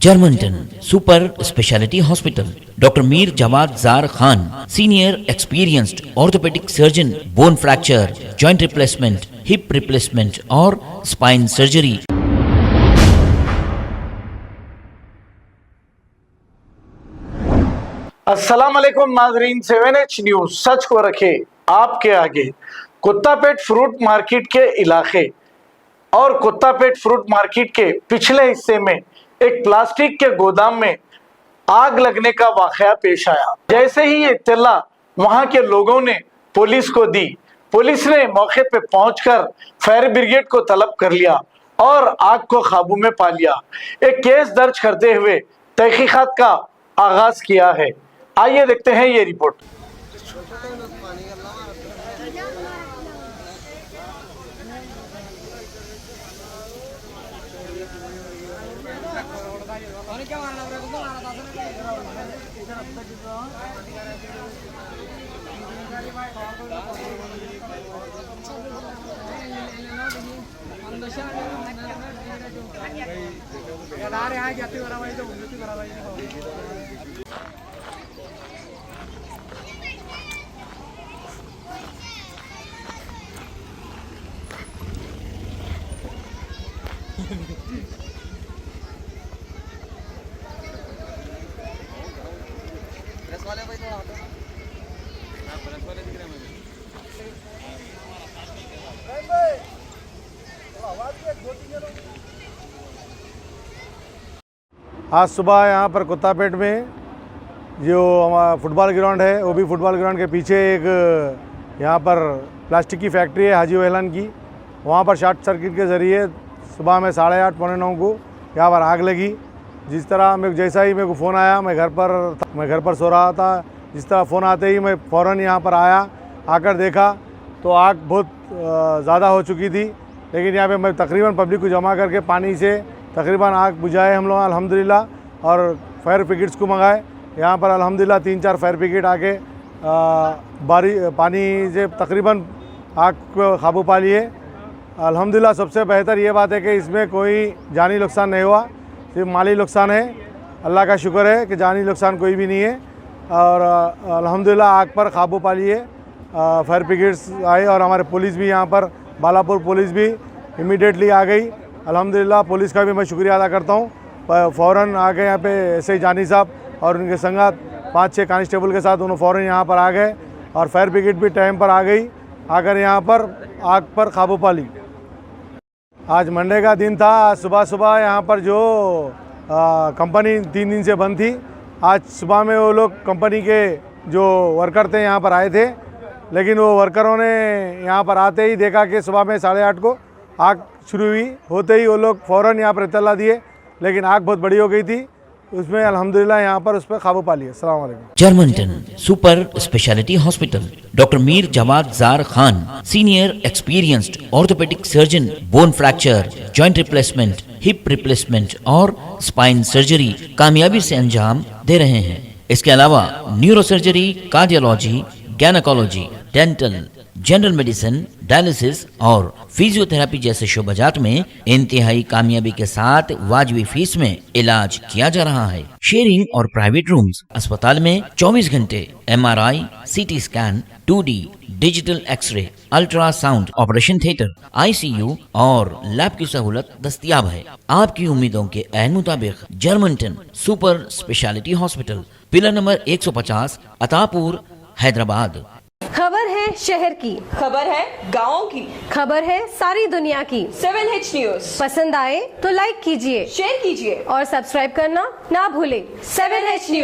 Germanton super speciality hospital, doctor Mir Jawad Zar Khan, senior experienced orthopaedic surgeon, bone fracture, joint replacement, hip replacement और spine surgery. अस्सलाम वालेकुम नाजरीन, 7H news सच को रखे आपके आगे। कुत्तापेट फ्रूट मार्केट के इलाके और कुत्तापेट फ्रूट मार्केट के पिछले हिस्से में एक प्लास्टिक के गोदाम में आग लगने का वाकया पेश आया। जैसे ही ये इत्तला वहां के लोगों ने पुलिस को दी, पुलिस ने मौके पे पहुंचकर फायर ब्रिगेड को तलब कर लिया और आग को काबू में पा लिया। एक केस दर्ज करते हुए तहकीकात का आगाज किया है। आइए देखते हैं ये रिपोर्ट। आज सुबह यहाँ पर कुत्तापेट में जो हमारा फुटबॉल ग्राउंड है, वो भी फुटबॉल ग्राउंड के पीछे एक यहाँ पर प्लास्टिक की फैक्ट्री है हाजी वेलन की। वहाँ पर शॉर्ट सर्किट के ज़रिए सुबह में 8:30 पौने 9 को यहाँ पर आग लगी। जिस तरह जैसा ही मेरे को फ़ोन आया, मैं घर पर सो रहा था। जिस तरह फ़ोन आते ही मैं फ़ौरन यहाँ पर आया, आकर देखा तो आग बहुत ज़्यादा हो चुकी थी। लेकिन यहाँ पे मैं तकरीबन पब्लिक को जमा करके पानी से तकरीबन आग बुझाए हम लोग अल्हम्दुलिल्लाह, और फायर ब्रिगेड्स को मंगाए। यहाँ पर अल्हम्दुलिल्लाह 3-4 फायर ब्रिगेड आके पानी से तकरीबन आग को काबू पा लिए। अल्हम्दुलिल्लाह सबसे बेहतर ये बात है कि इसमें कोई जानी नुकसान नहीं हुआ, सिर्फ माली नुकसान है। अल्लाह का शुक्र है कि जानी नुकसान कोई भी नहीं है। और अल्हम्दुलिल्लाह आग पर काबू पा लिए। फायर ब्रिगेड्स आए और हमारे पुलिस भी यहाँ पर बालापुर पुलिस भी इमीडिएटली आ गई। अल्हम्दुलिल्लाह पुलिस का भी मैं शुक्रिया अदा करता हूँ। फ़ौरन आ गए यहाँ पे एसआई जानी साहब और उनके संगात 5-6 कांस्टेबल के साथ उन्होंने फ़ौरन यहाँ पर आ गए और फायर ब्रिगेड भी टाइम पर आ गई, आकर यहाँ पर आग पर काबू पा ली। आज मंडे का दिन था। आज सुबह यहाँ पर जो कंपनी 3 दिन से बंद थी, आज सुबह में वो लोग कंपनी के जो वर्कर थे यहाँ पर आए थे। लेकिन वो वर्करों ने यहाँ पर आते ही देखा कि सुबह में 8:30 को आग शुरू हुई। होते ही वो लोग फ़ौरन यहाँ पर इत्तला दिए, लेकिन आग बहुत बड़ी हो गई थी। उसमें अल्हम्दुलिल्लाह यहाँ पर उस पर काबू पा लिया। अस्सलाम वालेकुम। Germanten super speciality hospital, doctor Mir Jawad Zar Khan, senior experienced orthopaedic surgeon, bone fracture, joint replacement, hip replacement और स्पाइन सर्जरी कामयाबी से अंजाम दे रहे हैं। इसके अलावा neuro surgery, cardiology, gynaecology, dental, general medicine, dialysis और फिजियोथेरेपी जैसे शोबाजात में इंतहाई कामयाबी के साथ वाजिबी फीस में इलाज किया जा रहा है। शेयरिंग और प्राइवेट रूम्स, अस्पताल में 24 घंटे MRI, CT scan, 2D digital x-ray, ultrasound, operation theatre, ICU और लैब की सहूलत दस्तयाब है। आपकी उम्मीदों के ऐन मुताबिक Germanten super speciality hospital, pillar number 150, Attapur, Hyderabad. खबर है शहर की, खबर है गाँव की, खबर है सारी दुनिया की। 7H न्यूज पसंद आए तो लाइक कीजिए, शेयर कीजिए और सब्सक्राइब करना ना भूलें। 7H news.